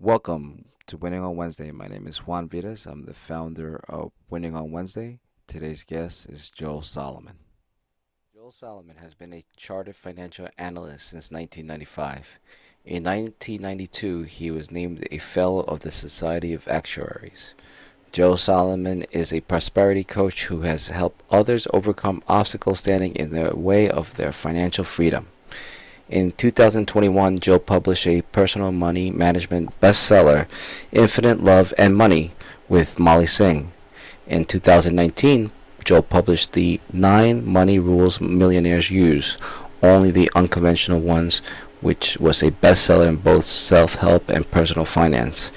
Welcome to Winning on Wednesday. My name is Juan Vides. I'm the founder of Winning on Wednesday. Today's guest is Joel Solomon. Joel Solomon has been a chartered financial analyst since 1995. In 1992, he was named a Fellow of the Society of Actuaries. Joel Solomon is a prosperity coach who has helped others overcome obstacles standing in their way of their financial freedom. In 2021, Joe published a personal money management bestseller, Infinite Love and Money, with Mollie Singh. In 2019, Joe published the 9 Money Rules Millionaires Use, Only the Unconventional Ones, which was a bestseller in both self-help and personal finance.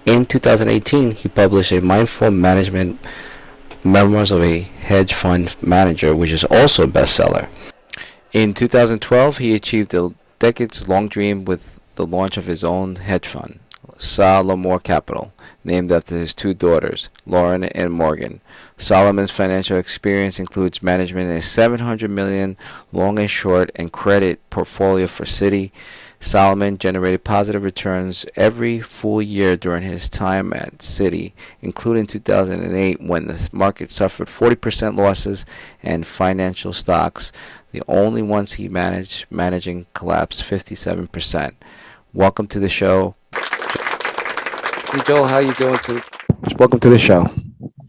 In 2018, he published a mindful management Memoirs of a Hedge Fund Manager, which is also a bestseller. In 2012, he achieved a decades-long dream with the launch of his own hedge fund, Salomon Capital, named after his 2 daughters, Lauren and Morgan. Solomon's financial experience includes management in a $700 million long and short and credit portfolio for Citi. Solomon generated positive returns every full year during his time at Citi, including 2008 when the market suffered 40% losses and financial stocks, the only ones he managing collapsed 57%. Welcome to the show. Hey Joel, how you doing? Welcome to the show.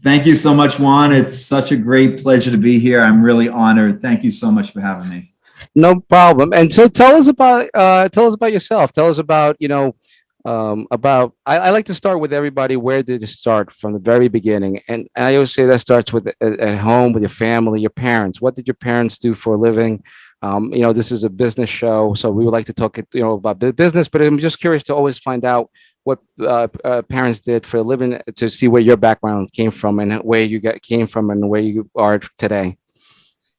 Thank you so much, Juan. It's such a great pleasure to be here. I'm really honored. Thank you so much for having me. No problem. And so tell us about yourself. Tell us about about I like to start with everybody. Where did it start from the very beginning? And I always say that starts with at home with your family, your parents. What did your parents do for a living? This is a business show, so we would like to talk about the business. But I'm just curious to always find out what parents did for a living to see where your background came from and where you came from and where you are today.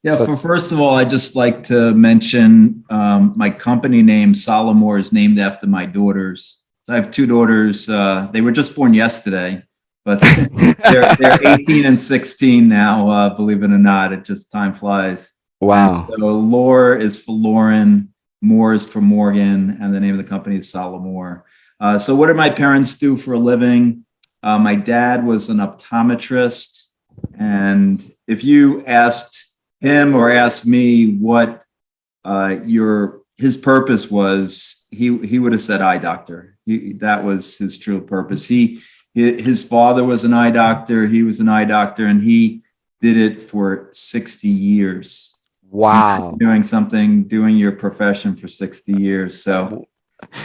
Yeah, first of all, I'd just like to mention my company name, Salomon, is named after my daughters. So I have 2 daughters. They were just born yesterday, but they're 18 and 16 now, believe it or not. It just time flies. Wow. And so Lore is for Lauren, Moore is for Morgan, and the name of the company is Salomon. So what did my parents do for a living? My dad was an optometrist. And if you asked him or asked me what his purpose was, he would have said eye doctor. That was his true purpose. His father was an eye doctor. He was an eye doctor, and he did it for 60 years. Wow. Doing your profession for 60 years. So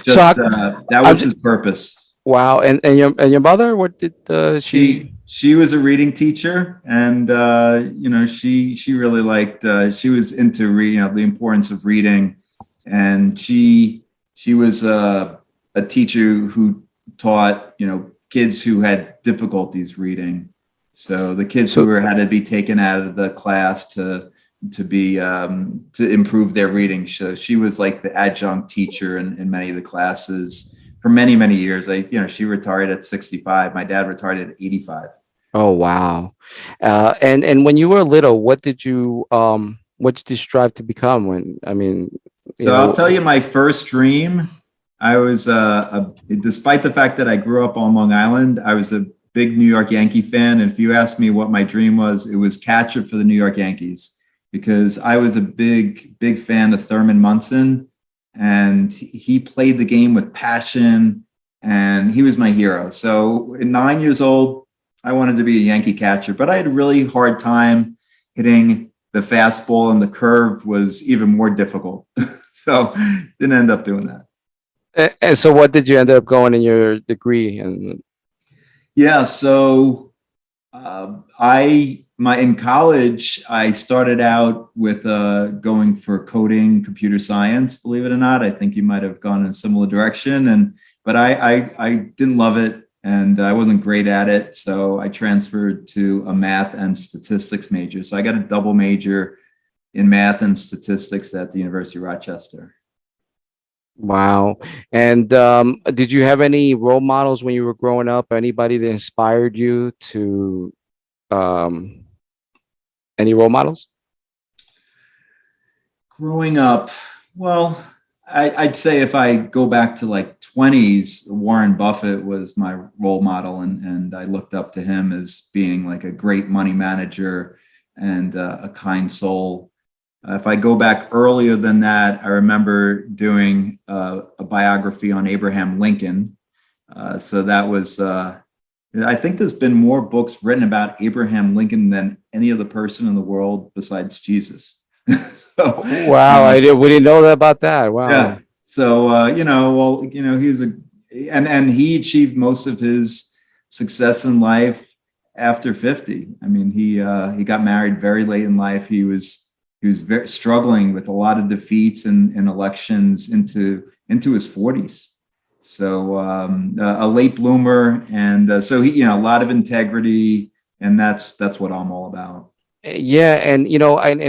that was his purpose. Wow. And your mother, what did she? She was a reading teacher, and she really liked. She was into reading, the importance of reading, and she was a teacher who taught kids who had difficulties reading. So the kids who had to be taken out of the class to improve their reading. So she was like the adjunct teacher in many of the classes for many, many years. She retired at 65. My dad retired at 85. Oh, wow. And when you were little, what did you strive to become I'll tell you my first dream. I was, despite the fact that I grew up on Long Island, I was a big New York Yankee fan. And if you asked me what my dream was, it was catcher for the New York Yankees, because I was a big, big fan of Thurman Munson, and he played the game with passion, and he was my hero. So at 9 years old, I wanted to be a Yankee catcher, but I had a really hard time hitting the fastball, and the curve was even more difficult. So didn't end up doing that. And so what did you end up going in your degree? Yeah, so in college, I started out with going for coding, computer science, believe it or not. I think you might have gone in a similar direction, but I didn't love it, and I wasn't great at it. So I transferred to a math and statistics major. So I got a double major in math and statistics at the University of Rochester. Wow. And did you have any role models when you were growing up? Anybody that inspired you to any role models? Growing up, well, I'd say if I go back to like 20s, Warren Buffett was my role model, and I looked up to him as being like a great money manager and a kind soul. If I go back earlier than that, I remember doing a biography on Abraham Lincoln. So that was, I think there's been more books written about Abraham Lincoln than any other person in the world besides Jesus. So, Wow, we didn't know that about that. Wow. Yeah. So, he was and he achieved most of his success in life after 50. I mean, he got married very late in life. He was very struggling with a lot of defeats in elections into his 40s. So a late bloomer, and so he, a lot of integrity, and that's what I'm all about. Yeah, and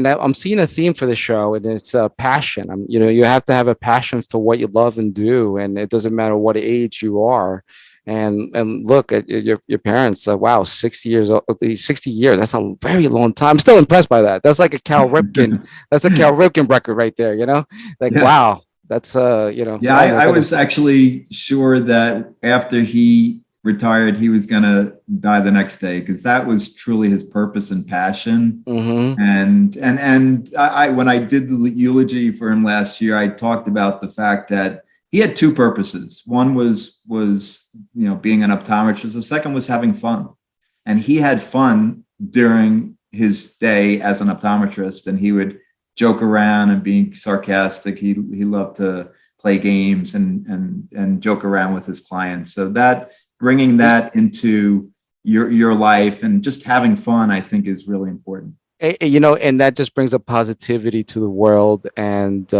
I'm seeing a theme for the show, and it's passion. You have to have a passion for what you love and do, and it doesn't matter what age you are. And look at your parents. Wow, 60 years old, 60 years. That's a very long time. I'm still impressed by that. That's like a Cal Ripken. That's a Cal Ripken record right there. Wow. That's Yeah, I was actually sure that after he retired, he was gonna die the next day, because that was truly his purpose and passion. Mm-hmm. And I when I did the eulogy for him last year, I talked about the fact that he had two purposes. One was being an optometrist. The second was having fun, and he had fun during his day as an optometrist, and he would joke around and being sarcastic. He loved to play games and joke around with his clients. So that, bringing that into your life and just having fun, I think, is really important. And that just brings a positivity to the world, and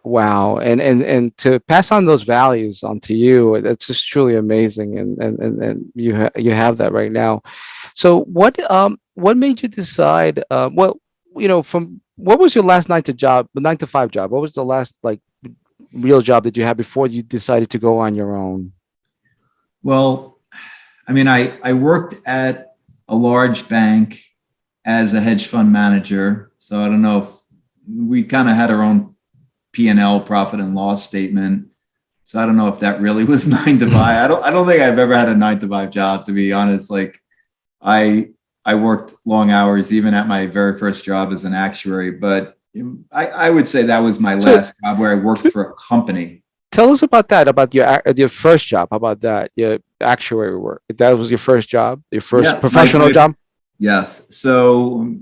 wow, and to pass on those values onto you, that's just truly amazing, and you have that right now. So what made you decide? From what was your last 9 to 5 job? What was the last real job that you had before you decided to go on your own? Well, I mean, I worked at a large bank as a hedge fund manager. So I don't know if we kind of had our own P&L, profit and loss statement. So I don't know if that really was 9 to 5. I don't think I've ever had a 9 to 5 job, to be honest. I worked long hours even at my very first job as an actuary, but I would say that was my last job where I worked for a company. Tell us about that, about your first job. How about that? Your actuary work. That was your first job, your first professional job? Yes. So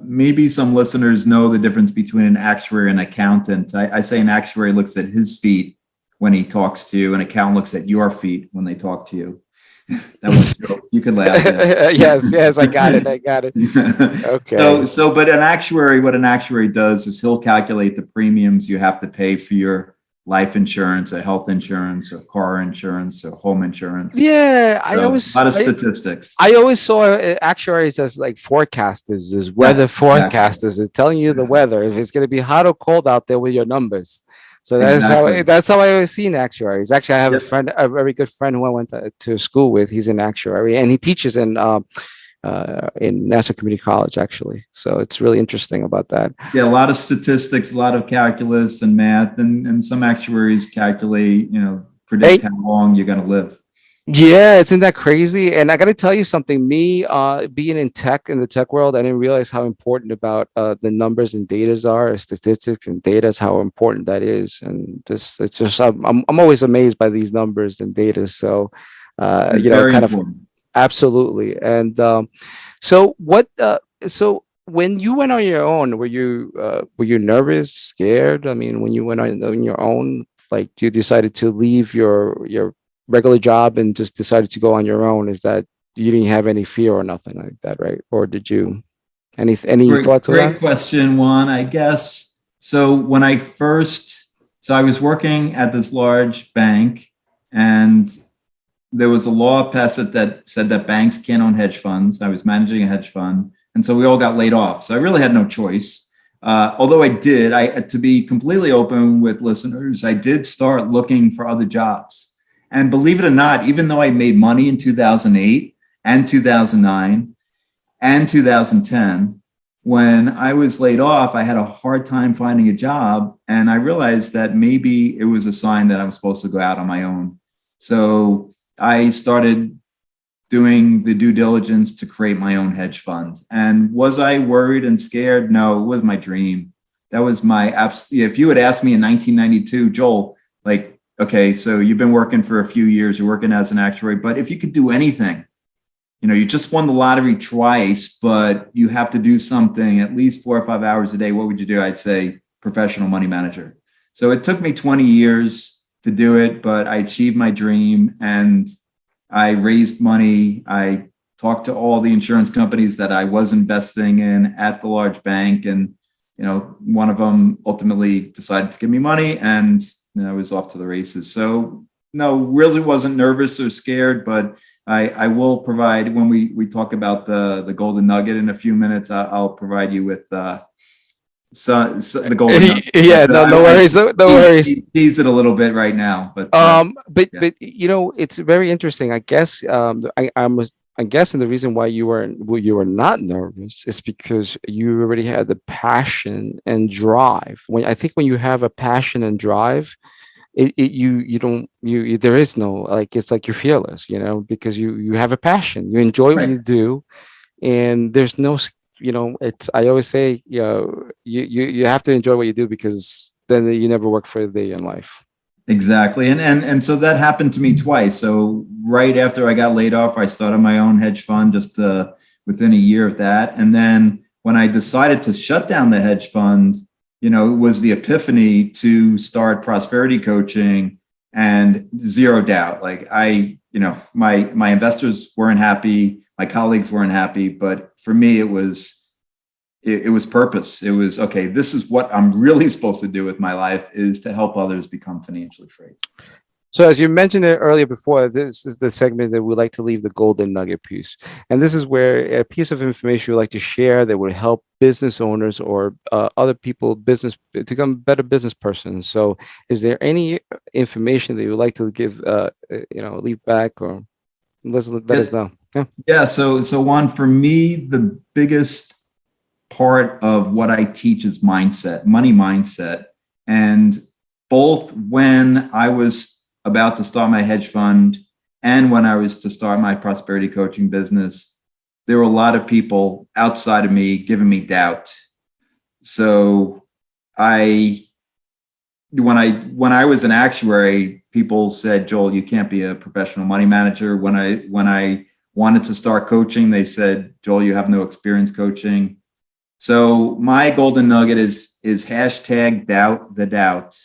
maybe some listeners know the difference between an actuary and an accountant. I say an actuary looks at his feet when he talks to you, and an accountant looks at your feet when they talk to you. That was a joke. You could laugh. Yes, I got it. Okay. So, but what an actuary does is he'll calculate the premiums you have to pay for your life insurance, or health insurance, or car insurance, or home insurance. Yeah, a lot of statistics. I always saw actuaries as forecasters, as weather forecasters, is telling you the weather, if it's going to be hot or cold out there with your numbers. So that's how I always seen actuaries. Actually, I have a very good friend who I went to school with. He's an actuary, and he teaches in National Community College, actually. So it's really interesting about that. Yeah, a lot of statistics, a lot of calculus and math, and some actuaries calculate, predict how long you're going to live. Yeah, isn't that crazy? And I got to tell you something, me being in the tech world, I didn't realize how important about the numbers and data are, statistics and data is how important that is. And it's just, I'm always amazed by these numbers and data. So, absolutely. And so when you went on your own, were you nervous, scared? I mean, when you went on your own, you decided to leave your regular job and just decided to go on your own, is that you didn't have any fear or nothing like that, right? Or did you? Any thoughts on that? Great question, Juan. I guess so. When I was working at this large bank, and there was a law passed that said that banks can't own hedge funds. I was managing a hedge fund, and so we all got laid off. So I really had no choice. Although to be completely open with listeners, I did start looking for other jobs. And believe it or not, even though I made money in 2008 and 2009 and 2010, when I was laid off, I had a hard time finding a job. And I realized that maybe it was a sign that I was supposed to go out on my own. So I started doing the due diligence to create my own hedge fund. And was I worried and scared? No, it was my dream. That was my if you had asked me in 1992, Joel, like, okay, so you've been working for a few years, you're working as an actuary, but if you could do anything, you just won the lottery twice, but you have to do something at least 4 or 5 hours a day, what would you do? I'd say professional money manager. So it took me 20 years to do it, but I achieved my dream and I raised money. I talked to all the insurance companies that I was investing in at the large bank. And, one of them ultimately decided to give me money and I was off to the races. So no, really wasn't nervous or scared, but I will provide, when we talk about the golden nugget in a few minutes, I'll provide you with the golden nugget. Yeah, no worries, no worries. Tease it a little bit right now, but yeah. But it's very interesting. I guess I'm guessing the reason why you were not nervous is because you already had the passion and drive. When you have a passion and drive, there is no, like, it's like you're fearless, because you have a passion, you enjoy what you do, and there's no, I always say, you have to enjoy what you do, because then you never work for a day in life. Exactly. And so that happened to me twice. So right after I got laid off, I started my own hedge fund just within a year of that. And then when I decided to shut down the hedge fund, it was the epiphany to start prosperity coaching, and zero doubt. Like my investors weren't happy, my colleagues weren't happy, but for me, it was purpose. It was, okay, this is what I'm really supposed to do with my life, is to help others become financially free. So as you mentioned it earlier before, this is the segment that we like to leave the golden nugget piece. And this is where a piece of information we like to share that would help business owners or other people to become better business persons. So is there any information that you would like to give, leave back, or let us know? Yeah. So Juan, for me, the biggest part of what I teach is mindset, money mindset. And both when I was about to start my hedge fund and when I was to start my prosperity coaching business, there were a lot of people outside of me giving me doubt. So when I was an actuary, people said, Joel, you can't be a professional money manager. When I wanted to start coaching, they said, Joel, you have no experience coaching. So my golden nugget is hashtag doubt the doubt.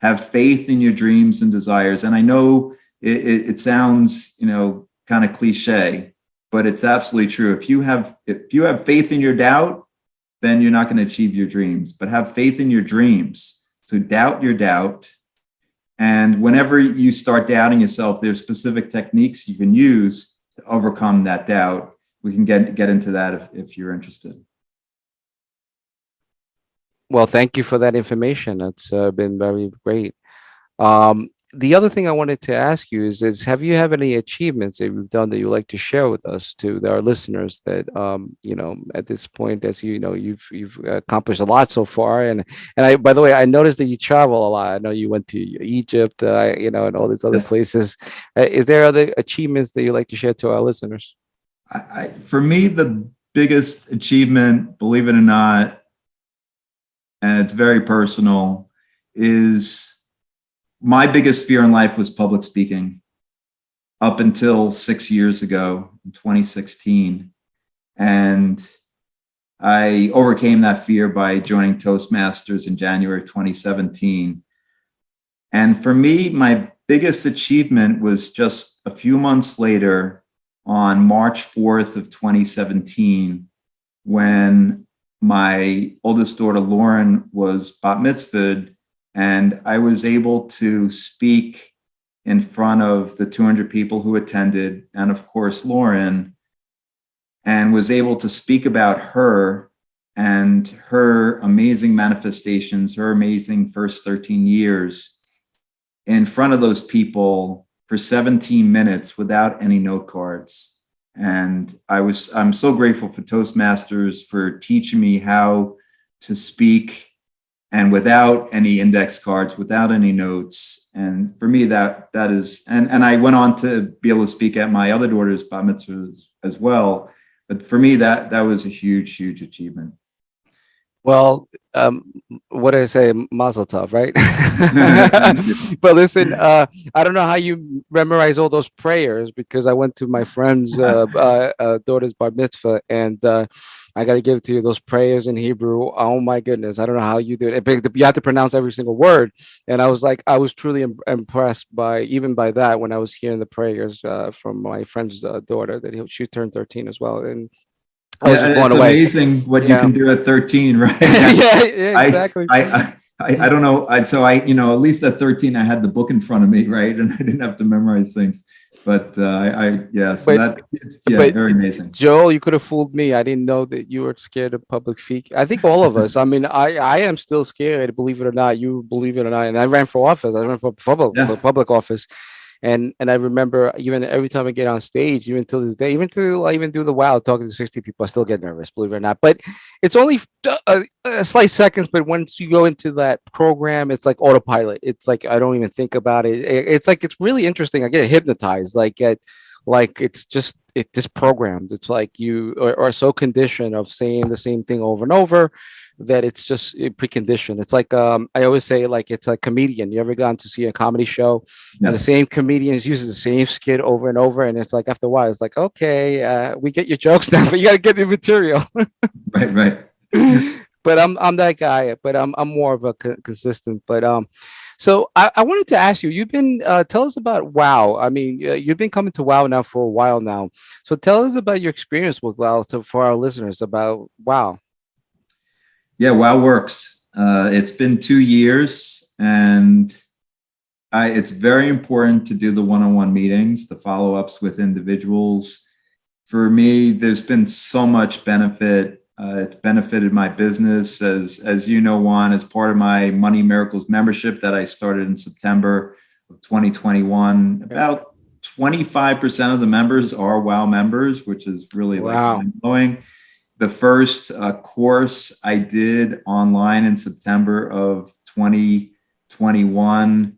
Have faith in your dreams and desires. And I know it sounds, kind of cliche, but it's absolutely true. If you have faith in your doubt, then you're not going to achieve your dreams. But have faith in your dreams. So doubt your doubt. And whenever you start doubting yourself, there's specific techniques you can use to overcome that doubt. We can get into that if you're interested. Well, thank you for that information. That's been very great. The other thing I wanted to ask you is have you have any achievements that you've done that you'd like to share with us, to our listeners, that at this point, as you've accomplished a lot so far, and by the way, I noticed that you travel a lot. I know you went to Egypt, and all these other places. Is there other achievements that you'd like to share to our listeners? For me, the biggest achievement, believe it or not, and it's very personal, is my biggest fear in life was public speaking up until 6 years ago in 2016. And I overcame that fear by joining Toastmasters in January 2017. And for me, my biggest achievement was just a few months later, on March 4th of 2017, when my oldest daughter, Lauren, was bat mitzvahed, and I was able to speak in front of the 200 people who attended, and of course, Lauren, and was able to speak about her and her amazing manifestations, her amazing first 13 years in front of those people for 17 minutes without any note cards. And I'm so grateful for Toastmasters for teaching me how to speak, and without any index cards, without any notes. And for me, that is, and I went on to be able to speak at my other daughter's bar mitzvahs as well. But for me, that was a huge, huge achievement. Well, what do I say? Mazel tov, right? But listen, I don't know how you memorize all those prayers, because I went to my friend's daughter's bar mitzvah, and I got to give it to you, those prayers in Hebrew. Oh my goodness, I don't know how you do it. You have to pronounce every single word, and I was truly impressed by that when I was hearing the prayers from my friend's daughter, that she turned 13 as well, and I was just blown away. It's amazing what you can do at 13, right? yeah, exactly. I don't know. So at least at 13, I had the book in front of me, right? And I didn't have to memorize things. But very amazing. Joel, you could have fooled me. I didn't know that you were scared of public speaking. I think all of us. I mean, I am still scared, believe it or not. You believe it or not. And I ran for office. I ran for public office. And I remember, even every time I get on stage, even till this day, even till I even do the wow, talking to 60 people, I still get nervous, believe it or not. But it's only a slight seconds. But once you go into that program, it's like autopilot. It's like I don't even think about it. It's like, it's really interesting. I get hypnotized. It's just this programmed. It's like you are so conditioned of saying the same thing over and over, that it's just preconditioned. It's like I always say, like, it's a comedian. You ever gone to see a comedy show? Yes. And the same comedians uses the same skit over and over, and it's like, after a while, it's like, okay, we get your jokes now, but you got to get the material. Right. But I'm that guy. But I'm more of a consistent. But so I wanted to ask you. You've been tell us about WOW. I mean, you've been coming to WOW now for a while now. So tell us about your experience with WOW, for our listeners, about WOW. Yeah, WOW works. It's been 2 years, and it's very important to do the one-on-one meetings, the follow-ups with individuals. For me, there's been so much benefit. It's benefited my business, as you know, Juan, as part of my Money Miracles membership that I started in September of 2021. About 25% of the members are WOW members, which is really mind-blowing. The first course I did online in September of 2021,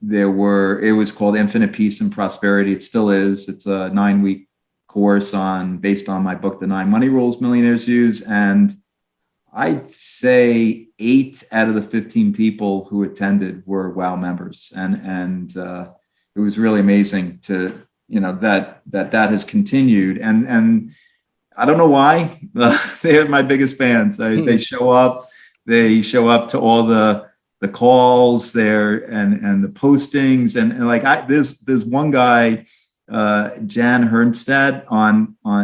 it was called Infinite Peace and Prosperity. It still is. It's a 9-week course based on my book, The 9 Money Rules Millionaires Use. And I'd say 8 out of the 15 people who attended were WOW members. And it was really amazing to, that has continued. And I don't know why. They're my biggest fans. They show up. They show up to all the calls there and the postings. And like there's one guy, Jan Hernstad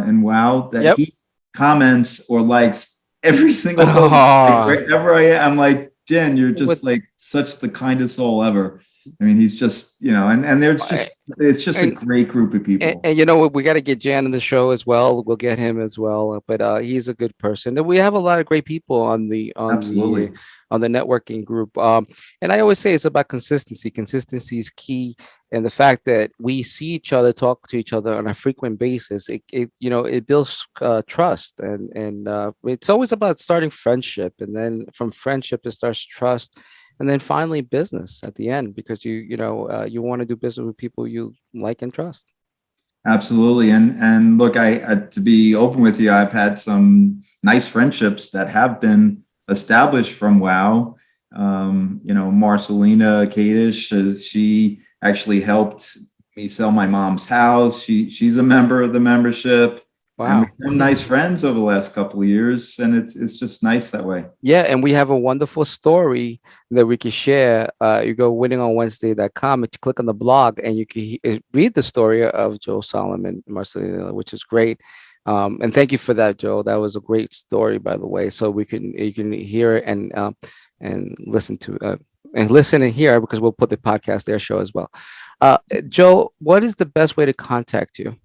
in WOW, that he comments or likes every single post. Like, wherever I am, I'm like, Jen, you're just like such the kindest soul ever. I mean, he's just, and they're just, it's just a great group of people. And we got to get Jan on the show as well. We'll get him as well. But he's a good person. And we have a lot of great people on the networking group. And I always say it's about consistency. Consistency is key. And the fact that we see each other, talk to each other on a frequent basis, it builds trust. And it's always about starting friendship. And then from friendship, it starts trust. And then finally business at the end, because you want to do business with people you like and trust. Absolutely. And look, to be open with you, I've had some nice friendships that have been established from WOW. Marcelina Kadish, she actually helped me sell my mom's house. She's a member of the membership. Wow. And we've become nice friends over the last couple of years, and it's just nice that way. Yeah, and we have a wonderful story that we can share. You go winningonwednesday.com and you click on the blog, and you can read the story of Joel Salomon and Marcelina, which is great. And thank you for that, Joel. That was a great story, by the way. So you can hear it and listen to and listen and hear, because we'll put the podcast there show as well. Joel, what is the best way to contact you?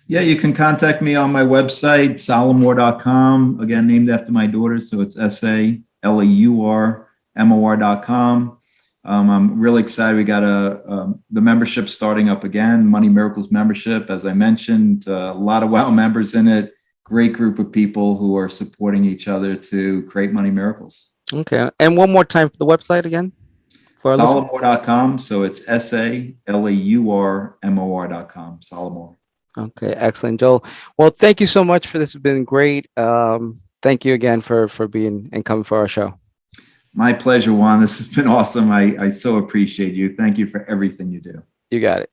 Yeah, you can contact me on my website, salamour.com. Again, named after my daughter. So it's SALEURMOR.com. I'm really excited. We got the membership starting up again, Money Miracles membership. As I mentioned, a lot of WOW members in it. Great group of people who are supporting each other to create money miracles. Okay. And one more time for the website again. Salomon.com. So it's SALAURMOR.com. Salomon. Okay, excellent, Joel. Well, thank you so much for this. It's been great. Thank you again for being and coming for our show. My pleasure, Juan. This has been awesome. I so appreciate you. Thank you for everything you do. You got it.